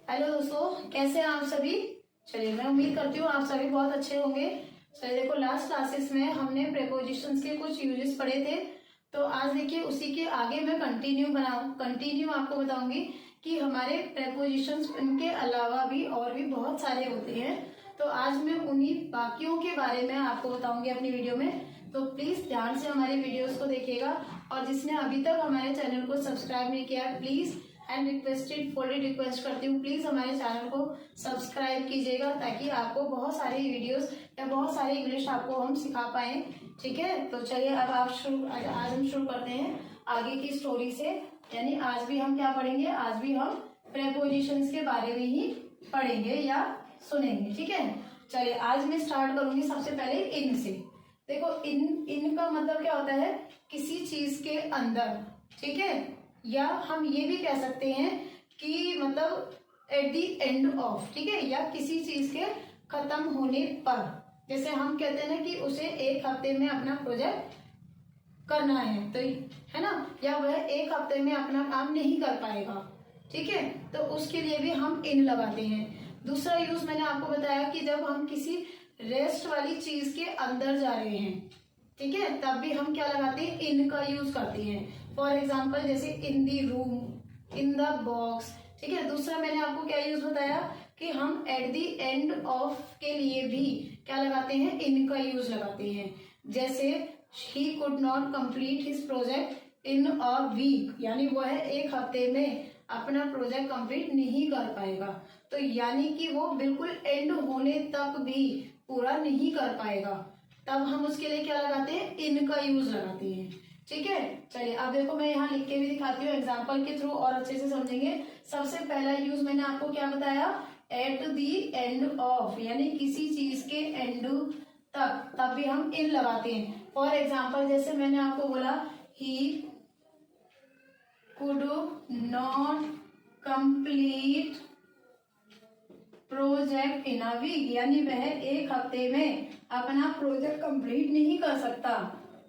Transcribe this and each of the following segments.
Hello दोस्तों, कैसे हैं आप सभी। चलिए, मैं उम्मीद करती हूँ आप सभी बहुत अच्छे होंगे। चलिए देखो, लास्ट क्लासेस में हमने प्रेपोजिशंस के कुछ यूजेस पढ़े थे, तो आज देखिए उसी के आगे मैं कंटिन्यू आपको बताऊंगी कि हमारे प्रेपोजिशंस इनके अलावा भी और भी बहुत सारे होते हैं। तो आज मैं उन्हीं बाकियों के बारे में आपको बताऊंगी अपनी वीडियो में। तो प्लीज ध्यान से हमारे वीडियोस को देखिएगा, और जिसने अभी तक हमारे चैनल को सब्सक्राइब नहीं किया है, प्लीज एंड फुल्ली रिक्वेस्ट करती हूँ, प्लीज हमारे चैनल को सब्सक्राइब कीजिएगा, ताकि आपको बहुत सारी वीडियोस या बहुत सारी इंग्लिश आपको हम सिखा पाए। ठीक है, तो चलिए अब आज हम शुरू करते हैं आगे की स्टोरी से। यानी आज भी हम क्या पढ़ेंगे, आज भी हम प्रेपोजिशंस के बारे में ही पढ़ेंगे या सुनेंगे। ठीक है, चलिए आज मैं स्टार्ट करूंगी सबसे पहले इन से। देखो, इन का मतलब क्या होता है, किसी चीज के अंदर। ठीक है, या हम ये भी कह सकते हैं कि मतलब एट द एंड ऑफ। ठीक है, या किसी चीज के खत्म होने पर। जैसे हम कहते हैं ना कि उसे एक हफ्ते में अपना प्रोजेक्ट करना है, तो है ना, या वह एक हफ्ते में अपना काम नहीं कर पाएगा। ठीक है, तो उसके लिए भी हम इन लगाते हैं। दूसरा यूज मैंने आपको बताया कि जब हम किसी रेस्ट वाली चीज के अंदर जा रहे हैं, ठीक है, तब भी हम क्या लगाते हैं, इन का यूज करते हैं। फॉर एग्जाम्पल जैसे इन दी रूम, इन द बॉक्स। ठीक है, दूसरा मैंने आपको क्या यूज बताया कि हम एट दी एंड ऑफ के लिए भी क्या लगाते हैं, इन का यूज लगाते हैं। जैसे he could not complete his project in a week, यानी वह एक हफ्ते में अपना प्रोजेक्ट कंप्लीट नहीं कर पाएगा। तो यानी कि वो बिल्कुल एंड होने तक भी पूरा नहीं कर पाएगा, तब हम उसके लिए क्या लगाते हैं, इन का यूज लगाते हैं। ठीक है, चलिए अब देखो मैं यहाँ लिख के भी दिखाती हूँ एग्जाम्पल के थ्रू, और अच्छे से समझेंगे। सबसे पहला यूज मैंने आपको क्या बताया, एट दी एंड ऑफ, यानी किसी चीज के एंड तक, तब भी हम इन लगाते हैं। फॉर एग्जाम्पल जैसे मैंने आपको बोला, he could not complete project in a week, यानी वह एक हफ्ते में अपना प्रोजेक्ट कंप्लीट नहीं कर सकता।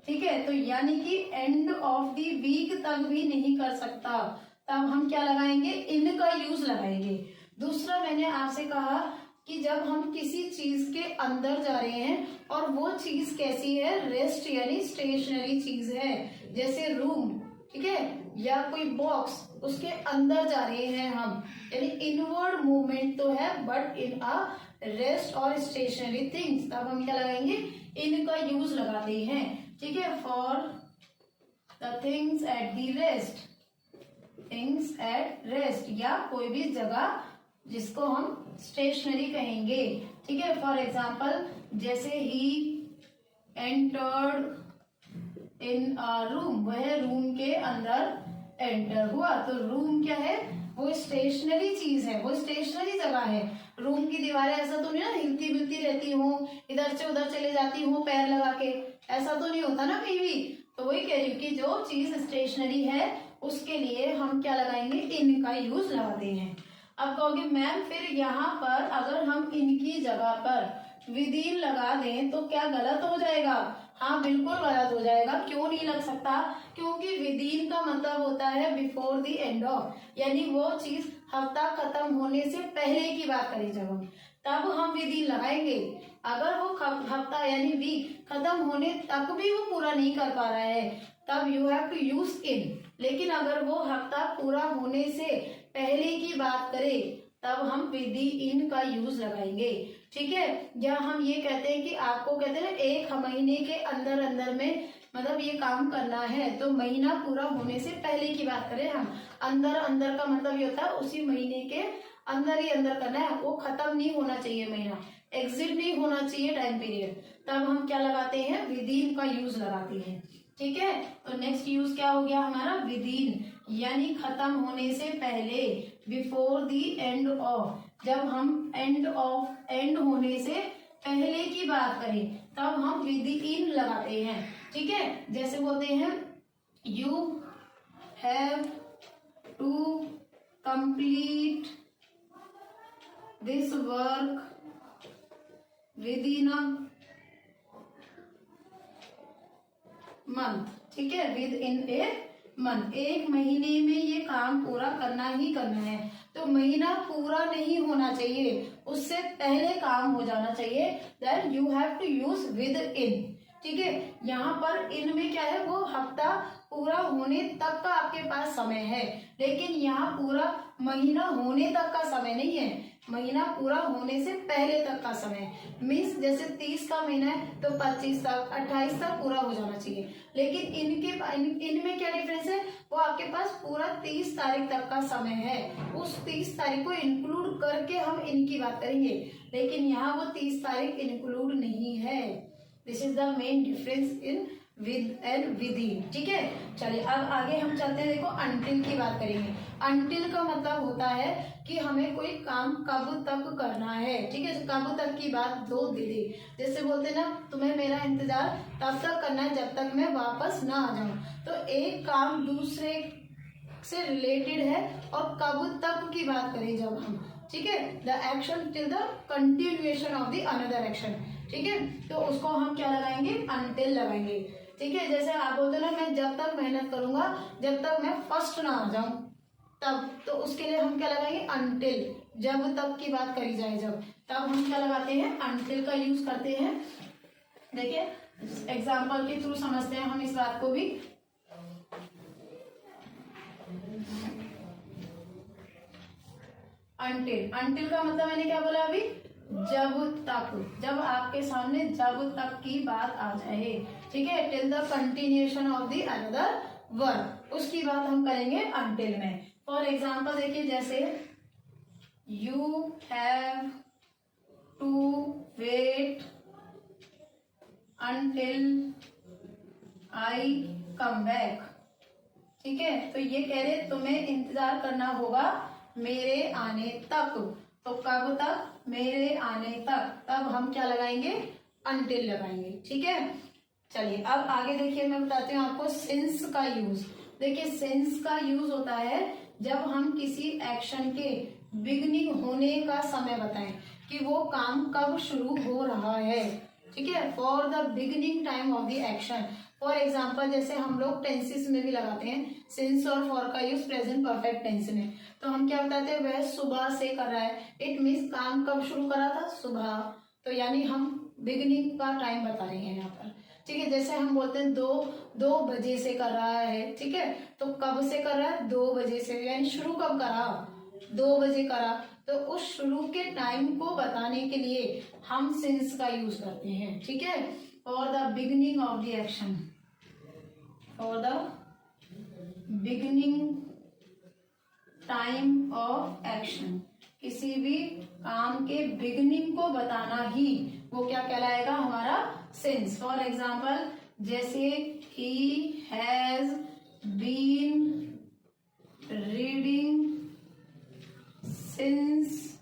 ठीक है, तो यानी कि एंड ऑफ द वीक तक भी नहीं कर सकता, तब हम क्या लगाएंगे, इन का यूज लगाएंगे। दूसरा मैंने आपसे कहा कि जब हम किसी चीज के अंदर जा रहे हैं और वो चीज कैसी है, रेस्ट यानी स्टेशनरी चीज है, जैसे रूम, ठीक है, या कोई बॉक्स, उसके अंदर जा रहे हैं हम, यानी इनवर्ड मूवमेंट तो है बट इन अ रेस्ट और स्टेशनरी थिंग्स, तब हम क्या लगाएंगे, इन का यूज लगाते हैं। ठीक है, for the things at the rest, things at rest, या कोई भी जगह जिसको हम स्टेशनरी कहेंगे। ठीक है, फॉर एग्जाम्पल जैसे he entered in a room, वह रूम के अंदर एंटर हुआ। तो रूम क्या है, वो स्टेशनरी चीज है, वो स्टेशनरी जगह है। रूम की दीवारें ऐसा तो नहीं ना हिलती मिलती रहती हूँ, इधर से उधर चले जाती हूँ पैर लगा के, ऐसा तो नहीं होता ना कहीं भी। तो वही कह रही हूँ कि जो चीज स्टेशनरी है उसके लिए हम क्या लगाएंगे, इन का यूज लगाते हैं। अब कहोगे मैम फिर यहाँ पर अगर हम इनकी जगह पर विदिन लगा दें तो क्या गलत हो जाएगा। हाँ, बिल्कुल गलत हो जाएगा। क्यों नहीं लग सकता, क्योंकि विदिन का मतलब होता है बिफोर द एंड ऑफ, यानी वो चीज हफ्ता खत्म होने से पहले की बात करें जब हम, तब हम विदिन लगाएंगे। अगर वो हफ्ता यानी वीक खत्म होने तक भी वो पूरा नहीं कर पा रहा है, तब you have to use in. लेकिन अगर वो हफ्ता पूरा होने से पहले की बात करें, तब हम विद इन का यूज लगाएंगे। ठीक है, या हम ये कहते हैं कि आपको कहते हैं ना, एक महीने के अंदर अंदर में मतलब ये काम करना है, तो महीना पूरा होने से पहले की बात करें हम, अंदर अंदर का मतलब ये होता है उसी महीने के अंदर ही अंदर करना है, वो खत्म नहीं होना चाहिए, महीना एग्जिट नहीं होना चाहिए टाइम पीरियड, तब हम क्या लगाते हैं, विदिन का यूज लगाते हैं। ठीक है, तो नेक्स्ट यूज क्या हो गया हमारा, विदिन, यानी खत्म होने से पहले, बिफोर द एंड ऑफ, जब हम एंड होने से पहले की बात करें तब हम विद इन लगाते हैं। ठीक है, जैसे बोलते हैं you have to complete this work within a month. ठीक है, विद इन ए मंथ, एक महीने में ये काम पूरा करना ही करना है। तो महीना पूरा नहीं होना चाहिए, उससे पहले काम हो जाना चाहिए। Then you have to use within. ठीक है, यहाँ पर इन में क्या है, वो हफ्ता पूरा होने तक का आपके पास समय है, लेकिन यहाँ पूरा महीना होने तक का समय नहीं है, महीना पूरा होने से पहले तक का समय। मीन्स जैसे 30 का महीना है तो 25 तक 28 तक पूरा हो जाना चाहिए, लेकिन इनमें क्या डिफरेंस है, वो आपके पास पूरा 30 तारीख तक का समय है, उस 30 तारीख को इंक्लूड करके हम इनकी बात करेंगे, लेकिन यहाँ वो 30 तारीख इंक्लूड नहीं है। This is the main difference in with and with in. ठीक है, चलिए अब आगे हम चलते हैं। देखो अनटिल की बात करेंगे। अनटिल का मतलब होता है कि हमें कोई काम कब तक करना है। ठीक है, कब तक की बात दो दे दे, जैसे बोलते ना, तुम्हें मेरा इंतजार तब तक करना है जब तक मैं वापस ना आ जाऊं। तो एक काम दूसरे से रिलेटेड है और कब तक की बात करें जब हम, ठीक है, the action till the continuation of the another action. ठीक है, तो उसको हम क्या लगाएंगे, अनटिल लगाएंगे। ठीक है, जैसे आप बोलते ना, मैं जब तक मेहनत करूंगा जब तक मैं फर्स्ट ना आ जाऊं तब, तो उसके लिए हम क्या लगाएंगे, अनटिल। जब तक की बात करी जाए जब, तब हम क्या लगाते हैं, अनटिल का यूज करते हैं। देखिए एग्जाम्पल के थ्रू समझते हैं हम इस बात को भी। अनटिल, अनटिल का मतलब मैंने क्या बोला अभी, जब तक, जब आपके सामने जब तक की बात आ जाए। ठीक है, till the continuation of the another work, उसकी बात हम करेंगे अनटिल में। फॉर एग्जाम्पल देखिए, जैसे you have to wait until I come back. ठीक है, तो ये कह रहे तुम्हें इंतजार करना होगा मेरे आने तक। तो कब तक, मेरे आने तक, तब हम क्या लगाएंगे, अनटिल लगाएंगे। ठीक है, चलिए अब आगे देखिए, मैं बताती हूँ आपको सिंस का यूज। देखिए सिंस का यूज होता है जब हम किसी एक्शन के बिगनिंग होने का समय बताएं कि वो काम कब शुरू हो रहा है। ठीक है, for the beginning time of the action. For example जैसे हम लोग टेंसेस में भी लगाते हैं सिंस और फॉर का यूज प्रेजेंट परफेक्ट टेंस में, तो हम क्या बताते हैं, वह सुबह से कर रहा है। इट मीन्स काम कब शुरू करा था, सुबह, तो यानी हम बिगनिंग का टाइम बता रहे हैं यहाँ पर। ठीक है, जैसे हम बोलते हैं 2 बजे से कर रहा है। ठीक है, तो कब से कर रहा है, 2 बजे से, यानी शुरू कब करा, 2 बजे करा। तो उस शुरू के टाइम को बताने के लिए हम सिंस का यूज करते हैं। ठीक है, for the beginning of the action, for the beginning time of action, किसी भी काम के बिगनिंग को बताना ही वो क्या कहलाएगा, हमारा सिंस। फॉर एग्जाम्पल जैसे he has been reading since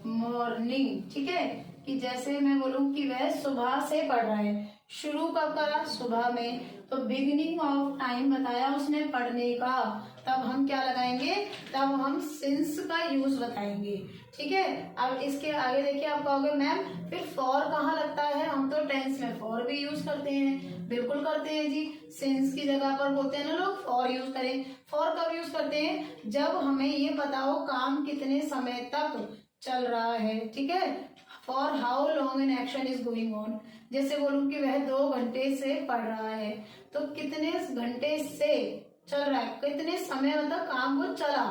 morning. ठीक है, कि जैसे मैं बोलूं कि वह सुबह से पढ़ रहा है, शुरू कब करा, सुबह में, तो बिगिनिंग ऑफ टाइम बताया उसने पढ़ने का, तब हम क्या लगाएंगे, तब हम सिंस का यूज बताएंगे। ठीक है, अब इसके आगे देखिए, आप कहोगे मैम फिर फॉर कहाँ लगता है, हम तो टेंस में फॉर भी यूज करते हैं। बिल्कुल करते हैं जी, सिंस की जगह पर बोलते हैं ना लोग फॉर यूज करें। फॉर कब यूज करते हैं, जब हमें ये बताओ काम कितने समय तक चल रहा है। ठीक है, for how long an action is going on, जैसे बोलूं कि वह 2 घंटे से पढ़ रहा है, तो कितने घंटे से चल रहा है, कितने समय मतलब काम वो चला,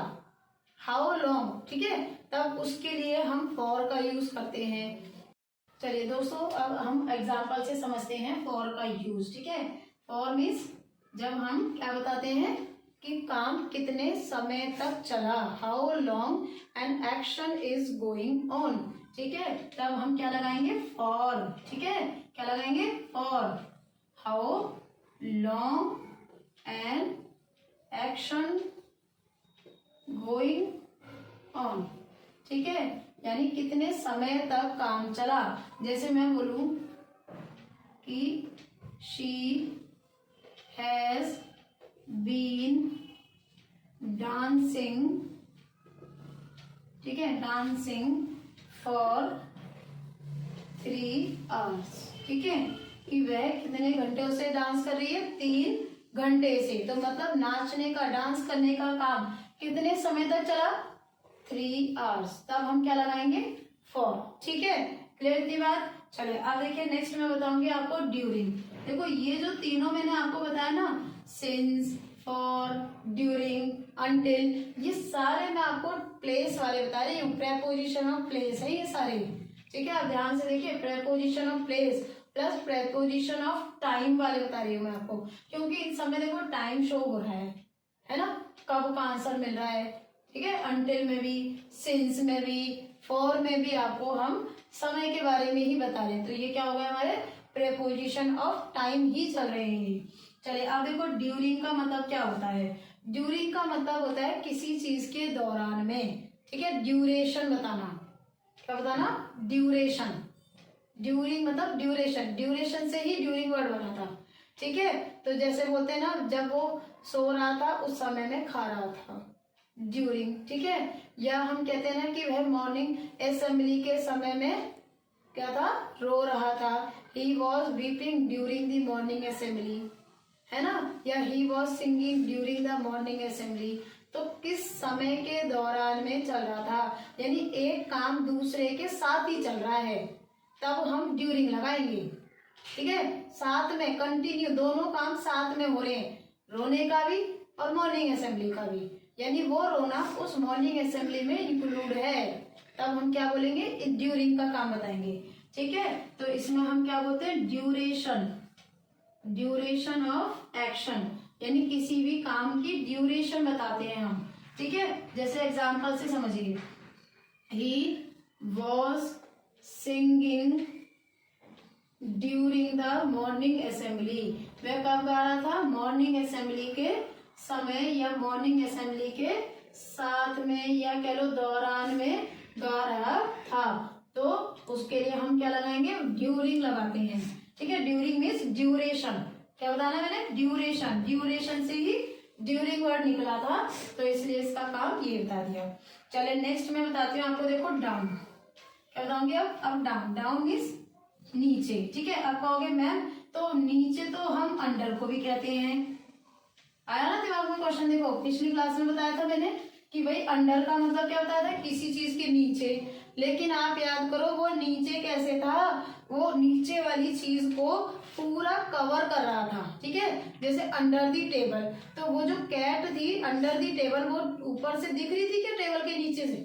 हाउ लॉन्ग। ठीक है, तब उसके लिए हम फॉर का यूज करते हैं। चलिए दोस्तों, अब हम एग्जाम्पल से समझते हैं फॉर का यूज। ठीक है, फॉर मीन्स जब हम क्या बताते हैं कि काम कितने समय तक चला, how long an action is going on. ठीक है, तब हम क्या लगाएंगे, फॉर। ठीक है, क्या लगाएंगे, for how long an action going on. ठीक है, यानी कितने समय तक काम चला। जैसे मैं बोलूं कि शी हैज बीन डांसिंग, ठीक है, डांसिंग फॉर 3 hours। ठीक है, कि वह कितने घंटे से डांस कर रही है, 3 घंटे से। तो मतलब नाचने का, डांस करने का काम कितने समय तक चला, 3 आवर्स, तब हम क्या लगाएंगे, फॉर। ठीक है, क्लियर थी बात। चलिए अब देखिए नेक्स्ट मैं बताऊंगी आपको ड्यूरिंग। देखो ये जो तीनों मैंने आपको बताया ना, सिंस, फॉर, ड्यूरिंग, अनटिल, ये सारे मैं आपको प्लेस वाले बता रही हूँ, प्रेपोजिशन ऑफ प्लेस है ये सारे। ठीक है, आप ध्यान से देखिए, preposition of place plus preposition of time वाले बता रही हूँ मैं आपको, क्योंकि इस समय देखो टाइम शो हो रहा है ना, कब का आंसर मिल रहा है। ठीक है, अनटिल में भी, सिंस में भी, फॉर में भी आपको हम समय के बारे में ही बता रहे हैं, तो ये क्या हो गया, हमारे प्रेपोजिशन ऑफ टाइम ही चल रहे हैं। चलिए अब देखो ड्यूरिंग का मतलब क्या होता है। ड्यूरिंग का मतलब होता है किसी चीज के दौरान में। ठीक है, ड्यूरेशन बताना, क्या बताना, ड्यूरेशन। ड्यूरिंग मतलब ड्यूरेशन, ड्यूरेशन से ही ड्यूरिंग वर्ड बना था। ठीक है, तो जैसे बोलते हैं ना, जब वो सो रहा था उस समय में खा रहा था, ड्यूरिंग। ठीक है, या हम कहते हैं ना कि वह मॉर्निंग असेंबली के समय में क्या था, रो रहा था, he was weeping during the morning assembly, है ना, या he was singing during the morning assembly. तो किस समय के दौरान में चल रहा था, यानी एक काम दूसरे के साथ ही चल रहा है, तब हम ड्यूरिंग लगाएंगे। ठीक है, साथ में कंटिन्यू दोनों काम साथ में हो रहे हैं, रोने का भी और मॉर्निंग असेंबली का भी, यानी वो रोना उस मॉर्निंग असेंबली में इंक्लूड है, तब हम क्या बोलेंगे, ड्यूरिंग का काम बताएंगे। ठीक है, तो इसमें हम क्या बोलते हैं, ड्यूरेशन, ड्यूरेशन ऑफ एक्शन, यानी किसी भी काम की ड्यूरेशन बताते हैं हम। ठीक है, जैसे एग्जांपल से समझिए, he was singing during the morning assembly, वह कब गा रहा था, मॉर्निंग असेंबली के समय या मॉर्निंग असेंबली के साथ में या कह लो दौरान में गा रहा था, तो उसके लिए हम क्या लगाएंगे, ड्यूरिंग लगाते हैं। ठीक है, ड्यूरिंग मीन्स ड्यूरेशन, क्या बताना मैंने, ड्यूरेशन, ड्यूरेशन से ही ड्यूरिंग वर्ड निकला था, तो इसलिए इसका काम ये बता दिया। चलिए नेक्स्ट मैं बताती हूँ आपको, देखो डाउन, क्या बताऊंगी अब डाउन, डाउन मीन्स नीचे। ठीक है, अब कहोगे मैम तो नीचे तो हम अंडर को भी कहते हैं, आया ना दिमाग में क्वेश्चन। देखो पिछली क्लास में बताया था मैंने कि भाई अंडर का मतलब क्या बताया था, किसी चीज के नीचे, लेकिन आप याद करो वो नीचे कैसे था, वो नीचे वाली चीज को पूरा कवर कर रहा था। ठीक है, जैसे अंडर दी टेबल, तो वो जो कैट थी अंडर दी टेबल, वो ऊपर से दिख रही थी क्या, टेबल के नीचे से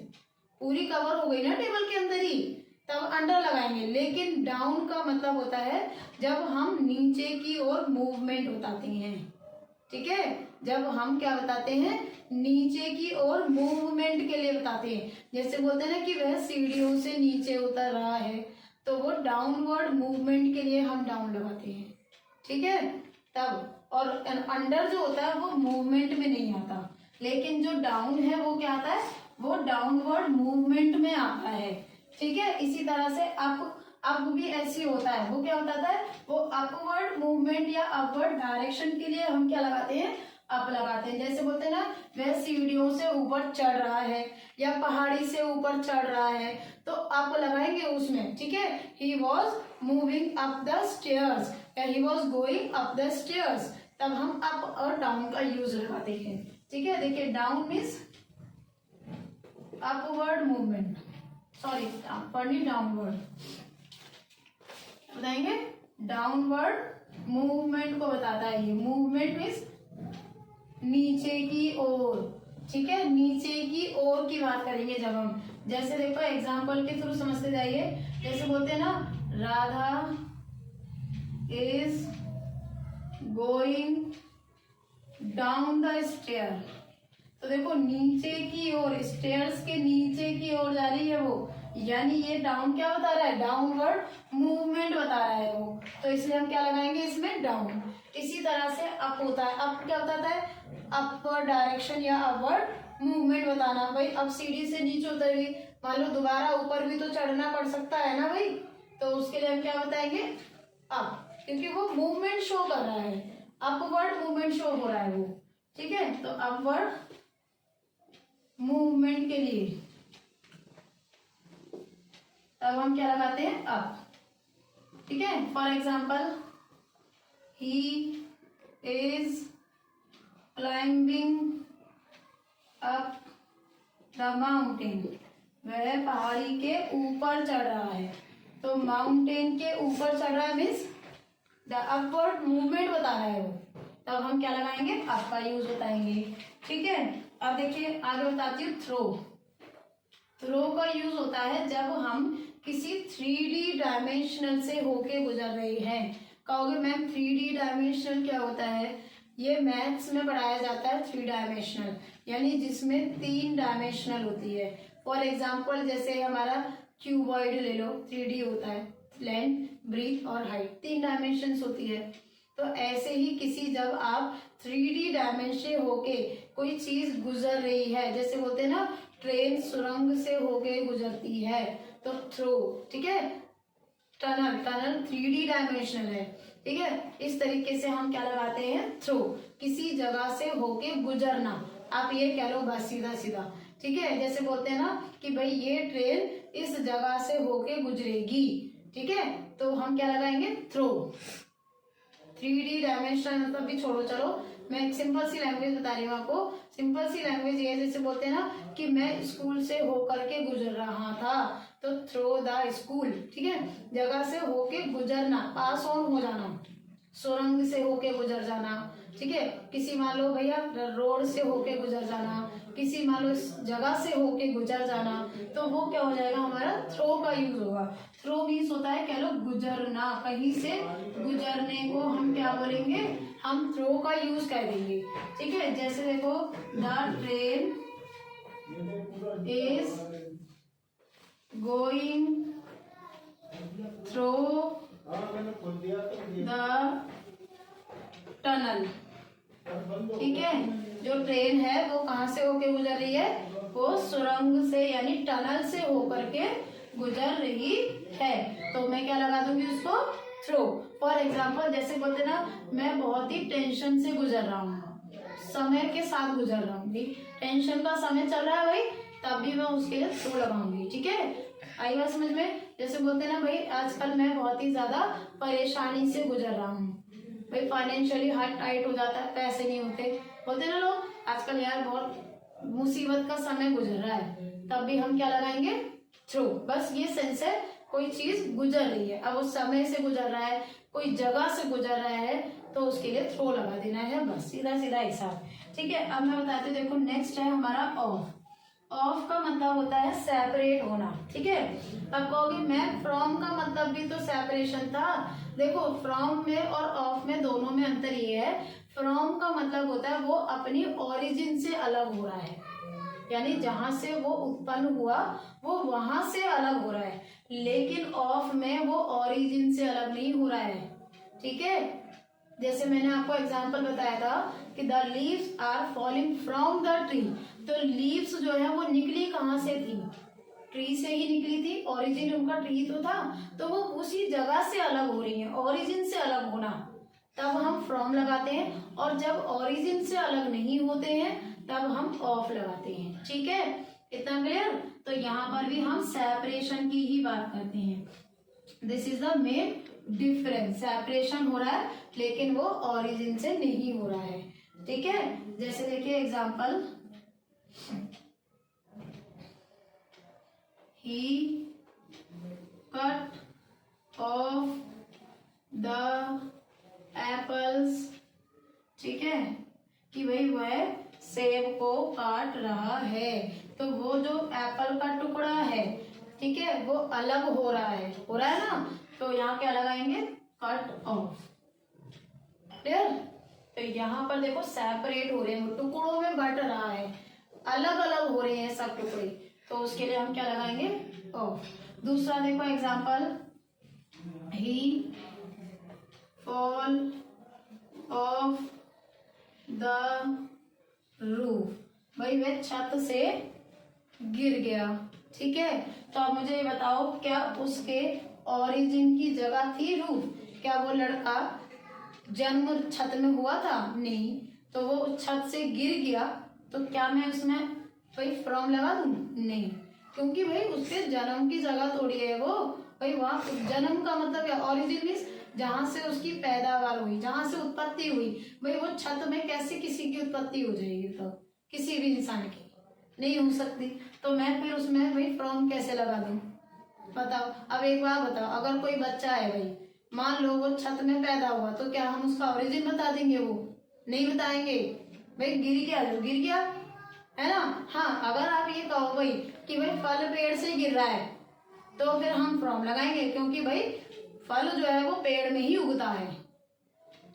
पूरी कवर हो गई ना टेबल के अंदर ही, तब अंडर लगाएंगे। लेकिन डाउन का मतलब होता है जब हम नीचे की ओर मूवमेंट बताते हैं। ठीक है, जब हम क्या बताते हैं, नीचे की ओर मूवमेंट के लिए बताते हैं, जैसे बोलते हैं ना कि वह सीढ़ियों से नीचे उतर रहा है, तो वो डाउनवर्ड मूवमेंट के लिए हम डाउन लगाते हैं। ठीक है, तब और अंडर जो होता है वो मूवमेंट में नहीं आता, लेकिन जो डाउन है वो क्या आता है, वो डाउनवर्ड मूवमेंट में आता है। ठीक है, इसी तरह से अप भी ऐसी होता है, वो क्या बताता है, वो अपवर्ड मूवमेंट या अपवर्ड डायरेक्शन के लिए हम क्या लगाते हैं, अप लगाते हैं। जैसे बोलते हैं ना वह सीढ़ियों से ऊपर चढ़ रहा है या पहाड़ी से ऊपर चढ़ रहा है, तो अप लगाएंगे उसमें। ठीक है, he was moving up the stairs या he was going up the stairs, तब हम अप और डाउन का यूज लगाते हैं। ठीक है, देखिए down means upward movement, sorry upward नहीं डाउनवर्ड बताएंगे, डाउनवर्ड मूवमेंट को बताता है ये। मूवमेंट मीन्स नीचे की ओर। ठीक है, नीचे की ओर की बात करेंगे जब हम, जैसे देखो एग्जांपल के थ्रू समझते जाइए। जैसे बोलते हैं ना Radha is going down the stair, तो देखो नीचे की ओर, स्टेयर्स के नीचे की ओर जा रही है वो, यानी ये डाउन क्या बता रहा है, डाउनवर्ड मूवमेंट बता रहा है वो, तो इसलिए हम क्या लगाएंगे इसमें, डाउन। इसी तरह से अप होता है, अप क्या बताता है, अपवर्ड डायरेक्शन या अपवर्ड मूवमेंट बताना। भाई अब सीढ़ी से नीचे उतर गई, मान लो दोबारा ऊपर भी तो चढ़ना पड़ सकता है ना भाई, तो उसके लिए हम क्या बताएंगे, अप, क्योंकि वो मूवमेंट शो कर रहा है, अपवर्ड मूवमेंट शो हो रहा है वो। ठीक है, तो अपवर्ड मूवमेंट के लिए तब हम क्या लगाते हैं, अप। ठीक है, for example he is climbing up the mountain, वह पहाड़ी के ऊपर चढ़ रहा है। तो माउंटेन के ऊपर चढ़ रहा है मीन्स द अपवर्ड मूवमेंट बता रहा है वो, तब हम क्या लगाएंगे, अप का यूज बताएंगे। ठीक है, अब देखिए आगे बताती हूँ थ्रो। थ्रो का यूज होता है जब हम किसी 3D डायमेंशनल से होके गुजर रहे हैं। कहोगे मैम 3D डायमेंशनल क्या होता है? ये मैथ्स में पढ़ाया जाता है 3 डायमेंशनल, यानी जिसमें 3 डायमेंशनल होती है। फॉर एग्जाम्पल जैसे हमारा क्यूबॉइड ले लो, 3D होता है, लेंथ, ब्रीथ और हाइट 3 डायमेंशंस होती है। तो ऐसे ही किसी जब आप 3D डायमेंशन होके कोई चीज गुजर रही है, जैसे बोलते हैं ना ट्रेन सुरंग से होके गुजरती है, तो थ्रो। ठीक है, टनल, टनल 3D डायमेंशनल है। ठीक है, इस तरीके से हम क्या लगाते हैं, थ्रो, किसी जगह से होके गुजरना, आप ये कह लो बस सीधा सीधा। ठीक है, जैसे बोलते हैं ना कि भाई ये ट्रेन इस जगह से होके गुजरेगी। ठीक है, तो हम क्या लगाएंगे, थ्रो। 3D डायमेंशनल मतलब भी छोड़ो, चलो मैं एक सिंपल सी लैंग्वेज बता रही हूँ आपको। सिंपल सी लैंग्वेज ये, जैसे बोलते हैं ना कि मैं स्कूल से होकर के गुजर रहा था, तो थ्रो द स्कूल। ठीक है, जगह से होके गुजरना, पास ऑन हो जाना, सुरंग से होके गुजर जाना। ठीक है, किसी मान लो भैया रोड से होके गुजर जाना, किसी मान लो जगह से होके गुजर जाना, तो वो क्या हो जाएगा, हमारा थ्रो का यूज होगा। थ्रो मीन्स होता है कह लो गुजरना, कहीं से गुजरने को हम क्या बोलेंगे, हम थ्रो का यूज कर देंगे। ठीक है, जैसे देखो the train is going through the tunnel. ठीक है, जो ट्रेन है वो कहाँ से होके गुजर रही है, वो सुरंग से यानी टनल से होकर के गुजर रही है। तो मैं क्या लगा दूंगी उसको, थ्रो। फॉर एग्जाम्पल जैसे बोलते ना मैं बहुत ही टेंशन से गुजर रहा हूँ, समय के साथ गुजर रहा हूँ, टेंशन का समय चल रहा है भाई, तब भी मैं उसके लिए थ्रो लगाऊंगी। ठीक है, आई बात समझ में। जैसे बोलते ना भाई आजकल मैं बहुत ही ज्यादा परेशानी से गुजर रहा हूँ, भाई फाइनेंशियली हार्ट टाइट हो जाता है, पैसे नहीं होते, बोलते ना लोग आजकल यार बहुत मुसीबत का समय गुजर रहा है, तब भी हम क्या लगाएंगे, थ्रो। बस ये सेंस है, कोई चीज गुजर रही है, अब वो समय से गुजर रहा है, कोई जगह से गुजर रहा है, तो उसके लिए थ्रो लगा देना है, बस सीधा सीधा हिसाब। ठीक है, अब मैं बताती हूँ, देखो नेक्स्ट है हमारा ऑफ। ऑफ का मतलब होता है सेपरेट होना। ठीक है, अब कहोगे मैम फ्रॉम का मतलब भी तो सेपरेशन था। देखो फ्रॉम में और ऑफ में दोनों में अंतर ये है, फ्रॉम का मतलब होता है वो अपनी ओरिजिन से अलग हो रहा है, यानी जहां से वो उत्पन्न हुआ वो वहां से अलग हो रहा है, लेकिन ऑफ में वो ओरिजिन से अलग नहीं हो रहा है। ठीक है, जैसे मैंने आपको एग्जांपल बताया था कि the leaves are falling from the tree, तो लीव्स जो है वो निकली कहाँ से थी, ट्री से ही निकली थी, ओरिजिन उनका ट्री तो था, तो वो उसी जगह से अलग हो रही है, ओरिजिन से अलग होना, तब हम फ्रॉम लगाते हैं, और जब ओरिजिन से अलग नहीं होते हैं तब हम ऑफ लगाते हैं। ठीक है, इतना क्लियर। तो यहाँ पर भी हम सेपरेशन की ही बात करते हैं, this is the main difference, separation हो रहा है लेकिन वो ओरिजिन से नहीं हो रहा है। ठीक है, जैसे देखिए example, he cut off the apples। ठीक है, कि भाई वह सेब को काट रहा है, तो वो जो एप्पल का टुकड़ा है, ठीक है, वो अलग हो रहा है, ना, तो यहाँ क्या लगाएंगे, कट ऑफ। क्लियर। तो यहाँ पर देखो सेपरेट हो रहे हैं, टुकड़ों में बट रहा है, अलग अलग हो रहे हैं सब टुकड़े, तो उसके लिए हम क्या लगाएंगे, ऑफ। दूसरा देखो example, he fall of the roof, भाई वह छत से गिर गया। ठीक है, तो अब मुझे ये बताओ क्या उसके ओरिजिन की जगह थी रूफ, क्या वो लड़का जन्म छत में हुआ था, नहीं, तो वो छत से गिर गया, तो क्या मैं उसमें भाई फ्रॉम लगा दूं, नहीं, क्योंकि भाई उसके जन्म की जगह थोड़ी है वो, भाई वहाँ जन्म का मतलब क्या, ओरिजिन मीन्स जहां से उसकी पैदावार हुई, जहां से उत्पत्ति हुई, भाई वो छत में कैसे किसी की उत्पत्ति हो जाएगी, तो किसी भी इंसान की, नहीं हो सकती, तो मैं फिर उसमें भाई फ्रॉम कैसे लगा दूं? बताओ। अब एक बात बताओ, अगर कोई बच्चा है भाई, मान लो वो छत में पैदा हुआ, तो क्या हम उसका ओरिजिन बता देंगे? वो नहीं बताएंगे। भाई गिर गया जो गिर गया, है ना। हाँ, अगर आप ये कहो भाई कि भाई फल पेड़ से गिर रहा है, तो फिर हम फ्रॉम लगाएंगे, क्योंकि भाई फल जो है वो पेड़ में ही उगता है।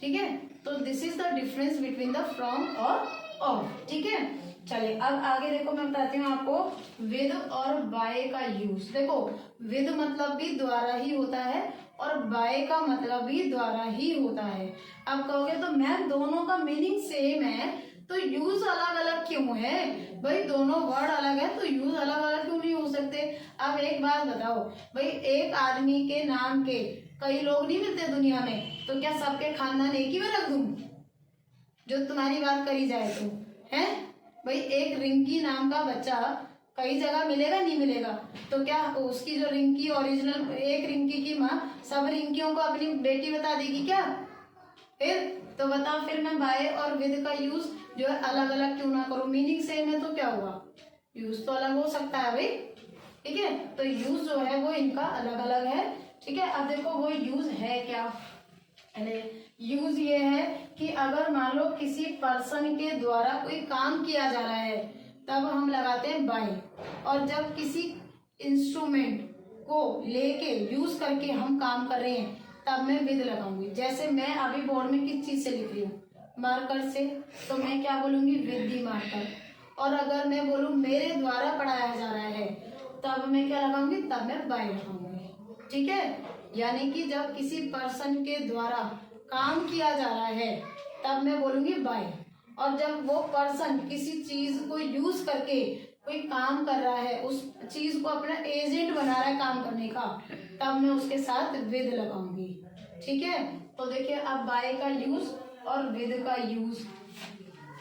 ठीक है, तो this is the difference between the from और ऑफ। ठीक है, चलिए अब आगे देखो, मैं बताती हूँ आपको विद और बाय का यूज। देखो, विद मतलब भी द्वारा ही होता है और बाय का मतलब भी द्वारा ही होता है। अब कहोगे तो मैम दोनों का मीनिंग सेम है, तो यूज अलग अलग क्यों है? भाई दोनों वर्ड अलग है, तो यूज अलग अलग क्यों नहीं हो सकते? अब एक बात बताओ, भाई एक आदमी के नाम के कई लोग नहीं मिलते दुनिया में, तो क्या सबके खानदान एक ही में रख दूं? जो तुम्हारी बात करी जाए तो, है भाई एक रिंकी नाम का बच्चा कई जगह मिलेगा, नहीं मिलेगा? तो क्या उसकी जो रिंकी ओरिजिनल, एक रिंकी की माँ सब रिंकियों को अपनी बेटी बता देगी क्या? फिर तो बताओ, फिर मैं बाय और विद का यूज जो है अलग अलग क्यों ना करूं? मीनिंग सेम है तो क्या हुआ, यूज तो अलग हो सकता है भाई। ठीक है, तो यूज जो है वो इनका अलग अलग है। ठीक है, अब देखो वो यूज है क्या। पहले यूज ये है कि अगर मान लो किसी पर्सन के द्वारा कोई काम किया जा रहा है, तब हम लगाते हैं बाय। और जब किसी इंस्ट्रूमेंट को लेके यूज करके हम काम कर रहे हैं, तब मैं विद लगाऊंगी। जैसे मैं अभी बोर्ड में किस चीज से लिख रही हूँ? मार्कर से, तो मैं क्या बोलूंगी? With the marker. और अगर मैं बोलूँ मेरे द्वारा पढ़ाया जा रहा है, तब मैं क्या लगाऊंगी? तब मैं बाय लगाऊंगी। ठीक है, यानी कि जब किसी पर्सन के द्वारा काम किया जा रहा है, तब मैं बोलूंगी बाय। और जब वो पर्सन किसी चीज को यूज करके कोई काम कर रहा है, उस चीज को अपना एजेंट बना रहा है काम करने का, तब मैं उसके साथ विद लगाऊंगी। ठीक है, तो देखिए अब बाय का यूज और विद का यूज।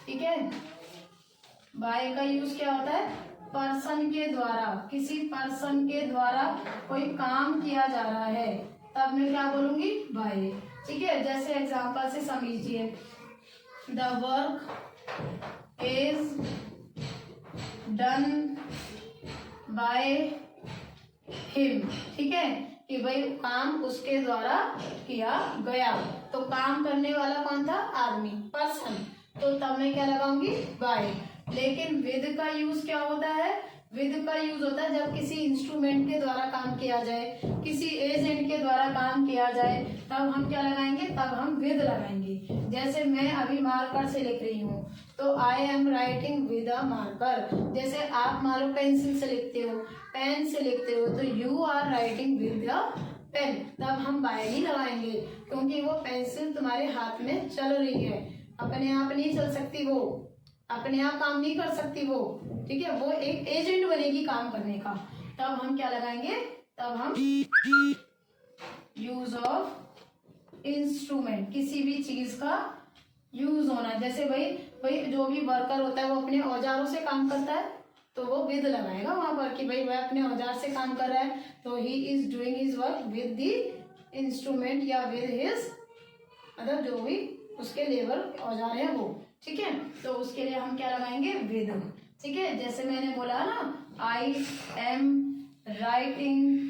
ठीक है, बाय का यूज क्या होता है? पर्सन के द्वारा, किसी पर्सन के द्वारा कोई काम किया जा रहा है, तब मैं क्या बोलूंगी? बाय। ठीक है, जैसे एग्जांपल से समझिए, the work is done by him. ठीक है, कि भाई काम उसके द्वारा किया गया, तो काम करने वाला कौन था? आदमी, पर्सन। तो तब मैं क्या लगाऊंगी? बाय। लेकिन विद का यूज क्या होता है? विद का यूज होता है जब किसी इंस्ट्रूमेंट के द्वारा काम किया जाए, किसी एजेंट के द्वारा काम किया जाए, तब हम क्या लगाएंगे? तब हम विद लगाएंगे। जैसे मैं अभी मार्कर से लिख रही हूँ, तो आई am writing with a marker. जैसे आप मान लो पेंसिल से लिखते हो, पेन से लिखते हो, तो you are writing with a pen. तब हम बाय नहीं लगाएंगे, क्योंकि वो पेंसिल तुम्हारे हाथ में चल रही है, अपने आप नहीं चल सकती, वो अपने आप काम नहीं कर सकती वो। ठीक है, वो एक एजेंट बनेगी काम करने का। तब हम क्या लगाएंगे? तब हम यूज ऑफ इंस्ट्रूमेंट, किसी भी चीज का यूज होना। जैसे भाई जो भी वर्कर होता है वो अपने औजारों से काम करता है, तो वो विद लगाएगा वहां पर कि भाई वह अपने औजार से काम कर रहा है, तो he is doing his work with the instrument या विद हिज, मतलब जो भी उसके लेबर औजार है वो। ठीक है, तो उसके लिए हम क्या लगाएंगे? विद। ठीक है, जैसे मैंने बोला ना, I am writing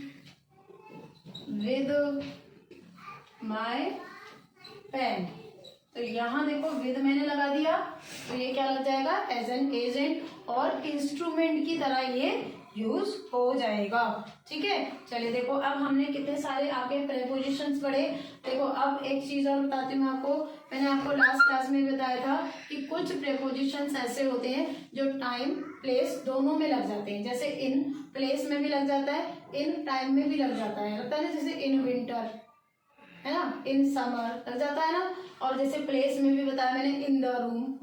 with my pen, तो यहाँ देखो विद मैंने लगा दिया, तो ये क्या लग जाएगा? एज एन एजेंट और इंस्ट्रूमेंट की तरह ये यूज हो जाएगा। ठीक है, चलिए देखो अब हमने कितने सारे आपके प्रेपोजिशंस पढ़े। देखो अब एक चीज और बताती हूँ आपको, मैंने आपको लास्ट क्लास में बताया था कि कुछ प्रेपोजिशंस ऐसे होते हैं जो टाइम प्लेस दोनों में लग जाते हैं। जैसे इन प्लेस में भी लग जाता है, इन टाइम में भी लग जाता है, लगता है ना, जैसे इन विंटर है ना, इन समर लग जाता है ना। और जैसे प्लेस में भी बताया मैंने, इन द रूम,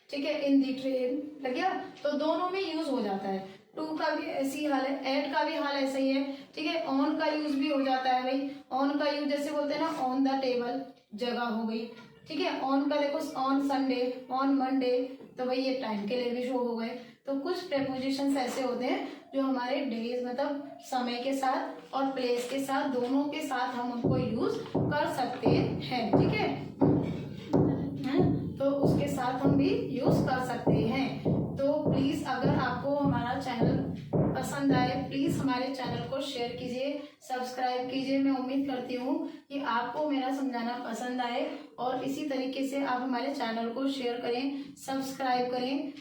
ठीक है, इन दी ट्रेन लग गया, तो दोनों में यूज हो जाता है। टू का भी ऐसी हाल है, एट का भी हाल ऐसा ही है। ठीक है, ऑन का यूज भी हो जाता है भाई, ऑन का यूज जैसे बोलते हैं ना, ऑन द टेबल, जगह हो गई। ठीक है, ऑन का देखो, ऑन संडे, ऑन मंडे, तो भाई ये टाइम के लिए भी शो हो गए। तो कुछ प्रेपोजिशंस ऐसे होते हैं जो हमारे डेज, मतलब समय के साथ और प्लेस के साथ, दोनों के साथ हम उनको यूज कर सकते हैं। ठीक है, तो उसके साथ हम भी यूज कर सकते हैं। तो प्लीज अगर आपको प्लीज हमारे चैनल को शेयर कीजिए, सब्सक्राइब कीजिए। मैं उम्मीद करती हूँ कि आपको मेरा समझाना पसंद आए और इसी तरीके से आप हमारे चैनल को शेयर करें, सब्सक्राइब करें।